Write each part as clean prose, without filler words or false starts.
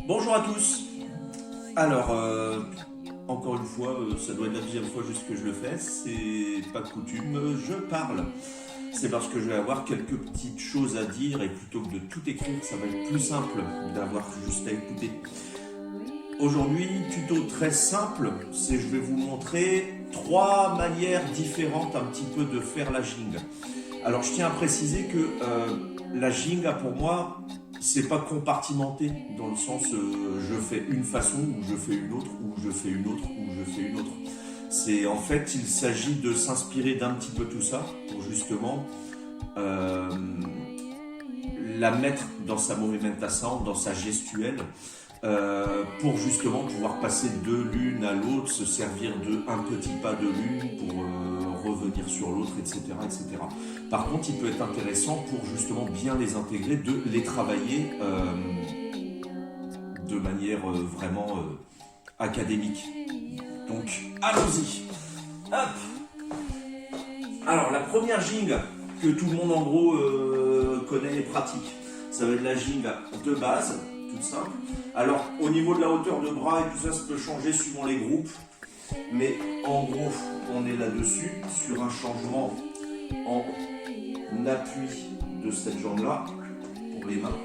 Bonjour à tous. Alors, encore une fois, ça doit être la deuxième fois juste que je le fais, c'est pas de coutume, je parle. C'est parce que je vais avoir quelques petites choses à dire et plutôt que de tout écrire, ça va être plus simple d'avoir juste à écouter. Aujourd'hui, tuto très simple, c'est je vais vous montrer trois manières différentes un petit peu de faire la Jing. Alors, je tiens à préciser que la Ginga pour moi, c'est pas compartimenté dans le sens je fais une façon ou je fais une autre ou je fais une autre ou je fais une autre. C'est en fait, il s'agit de s'inspirer d'un petit peu tout ça pour justement euh, la mettre dans sa movimentação, dans sa gestuelle, pour justement pouvoir passer de l'une à l'autre, se servir de un petit pas de l'une pour revenir sur l'autre, etc., etc. Par contre, il peut être intéressant pour justement bien les intégrer, de les travailler de manière vraiment académique. Donc, allons-y. Hop. Alors, la première jing que tout le monde en gros connaît et pratique, ça va être la jing de base, toute simple. Alors, au niveau de la hauteur de bras et tout ça, ça peut changer suivant les groupes. Mais en gros, on est là-dessus, sur un changement en appui de cette jambe-là, pour les mains,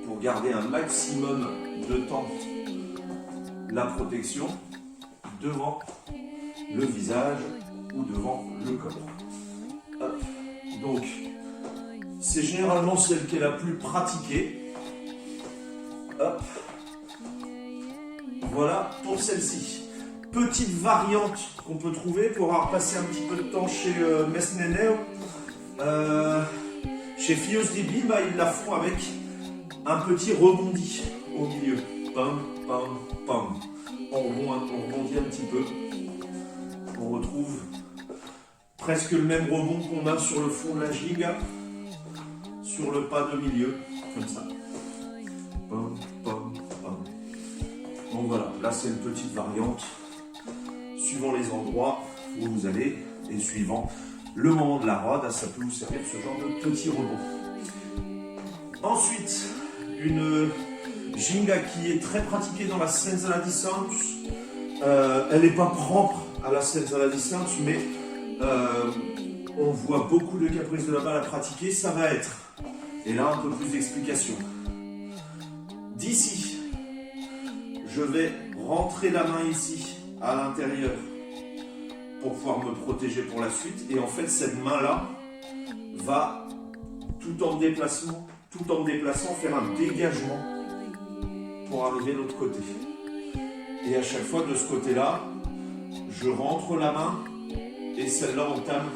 pour garder un maximum de temps la protection devant le visage ou devant le corps. Hop. Donc, c'est généralement celle qui est la plus pratiquée. Hop. Voilà pour celle-ci. Petite variante qu'on peut trouver pour avoir passé un petit peu de temps chez Mesneneo. Chez Fios DB, ils la font avec un petit rebondi au milieu. Pam, pam, pam. On rebondit un petit peu. On retrouve presque le même rebond qu'on a sur le fond de la giga, sur le pas de milieu, comme ça. Pam, pam, pam. Donc voilà, là c'est une petite variante. Suivant les endroits où vous allez et suivant le moment de la rod, ça peut vous servir ce genre de petit rebond. Ensuite, une Ginga qui est très pratiquée dans la senza distance. Elle n'est pas propre à la senza distance, mais on voit beaucoup de caprices de la balle à pratiquer. Ça va être, et là un peu plus d'explication. D'ici, je vais rentrer la main ici, à l'intérieur, pour pouvoir me protéger pour la suite. Et en fait, cette main-là va, tout en me déplaçant, faire un dégagement pour arriver de l'autre côté. Et à chaque fois, de ce côté-là, je rentre la main et celle-là entame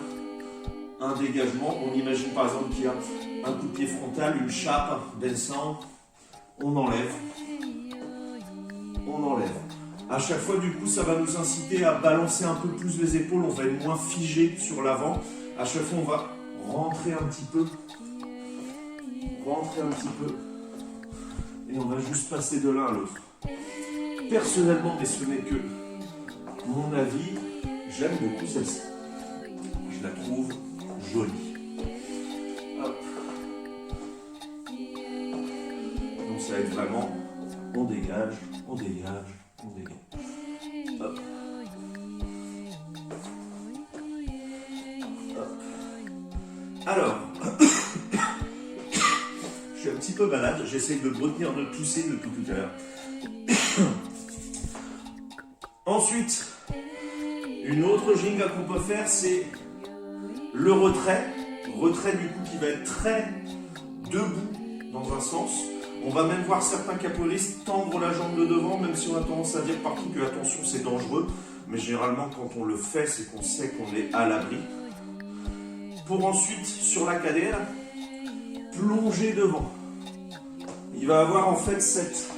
un dégagement. On imagine par exemple qu'il y a un coup de pied frontal, une chape, descend, on enlève. On enlève. À chaque fois, du coup, ça va nous inciter à balancer un peu plus les épaules. On va être moins figé sur l'avant. À chaque fois, on va rentrer un petit peu. Et on va juste passer de l'un à l'autre. Personnellement, mais ce n'est que mon avis, j'aime beaucoup celle-ci. Je la trouve jolie. Hop. Donc ça va être vraiment, on dégage. Hop. Hop. Alors, je suis un petit peu malade, j'essaye de me retenir de tousser depuis tout à l'heure. Ensuite, une autre ginga qu'on peut faire, c'est le retrait. Retrait du coup qui va être très debout dans un sens. On va même voir certains capoeiristes tendre la jambe de devant, même si on a tendance à dire partout que attention c'est dangereux. Mais généralement quand on le fait, c'est qu'on sait qu'on est à l'abri. Pour ensuite, sur la cadère, plonger devant. Il va avoir en fait cette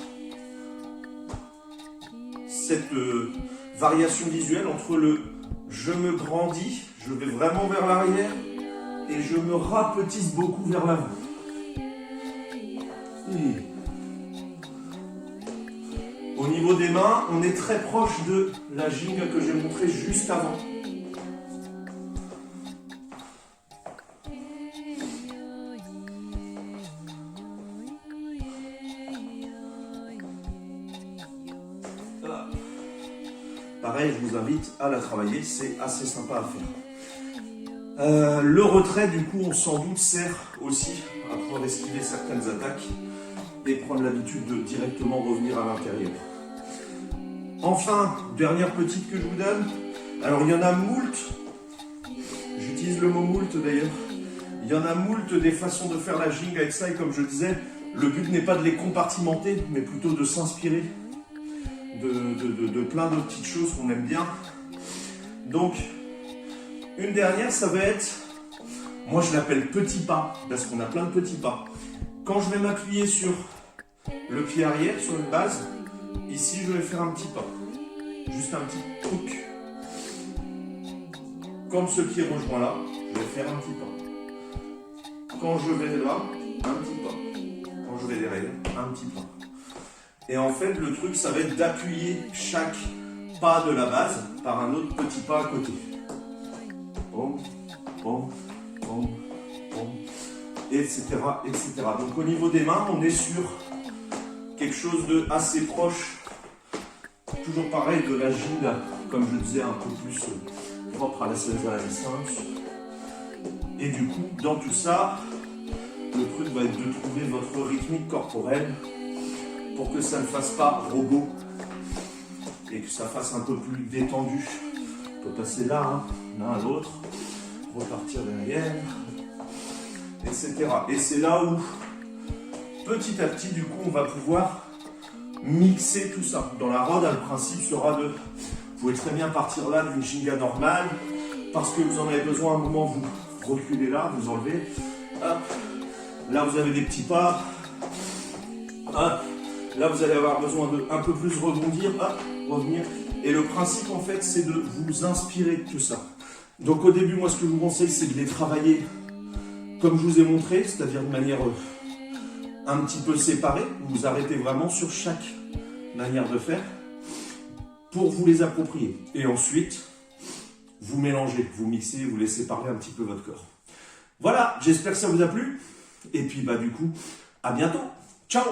variation visuelle entre le je me grandis, je vais vraiment vers l'arrière, et je me rapetisse beaucoup vers l'avant. Au niveau des mains, on est très proche de la ginga que j'ai montrée juste avant. pareil, je vous invite à la travailler, c'est assez sympa à faire. Le retrait, du coup, on sans doute sert aussi à pouvoir esquiver certaines attaques et prendre l'habitude de directement revenir à l'intérieur. Enfin, dernière petite que je vous donne. Alors, il y en a moult. J'utilise le mot moult d'ailleurs. Il y en a moult des façons de faire la jing avec ça. Et comme je disais, le but n'est pas de les compartimenter, mais plutôt de s'inspirer de plein de petites choses qu'on aime bien. Donc, une dernière, ça va être, moi je l'appelle petit pas, parce qu'on a plein de petits pas. Quand je vais m'appuyer sur le pied arrière, sur une base, ici je vais faire un petit pas. Juste un petit truc. Comme ce qui rejoint là, je vais faire un petit pas. Quand je vais là, un petit pas. Quand je vais derrière, un petit pas. Et en fait, le truc, ça va être d'appuyer chaque pas de la base par un autre petit pas à côté. Bon, bon, bon, bon, etc., etc. Donc au niveau des mains, on est sur quelque chose de assez proche. Toujours pareil de la jing, comme je disais, un peu plus propre à la distance. Et du coup, dans tout ça, le truc va être de trouver votre rythmique corporelle pour que ça ne fasse pas robot et que ça fasse un peu plus détendu. On peut passer là, hein, l'un à l'autre, repartir derrière, etc. Et c'est là où, petit à petit, du coup, on va pouvoir mixer tout ça. Dans la rod, le principe sera de, vous pouvez très bien partir là d'une shinga normale, parce que vous en avez besoin à un moment, vous reculez là, vous enlevez, hop, là vous avez des petits pas, hop, là vous allez avoir besoin de un peu plus rebondir, hop, revenir. Et le principe en fait c'est de vous inspirer de tout ça. Donc au début moi ce que je vous conseille c'est de les travailler comme je vous ai montré, c'est-à-dire de manière un petit peu séparée. Vous vous arrêtez vraiment sur chaque manière de faire pour vous les approprier. Et ensuite vous mélangez, vous mixez, vous laissez parler un petit peu votre corps. Voilà, j'espère que ça vous a plu. Et puis bah du coup, à bientôt. Ciao!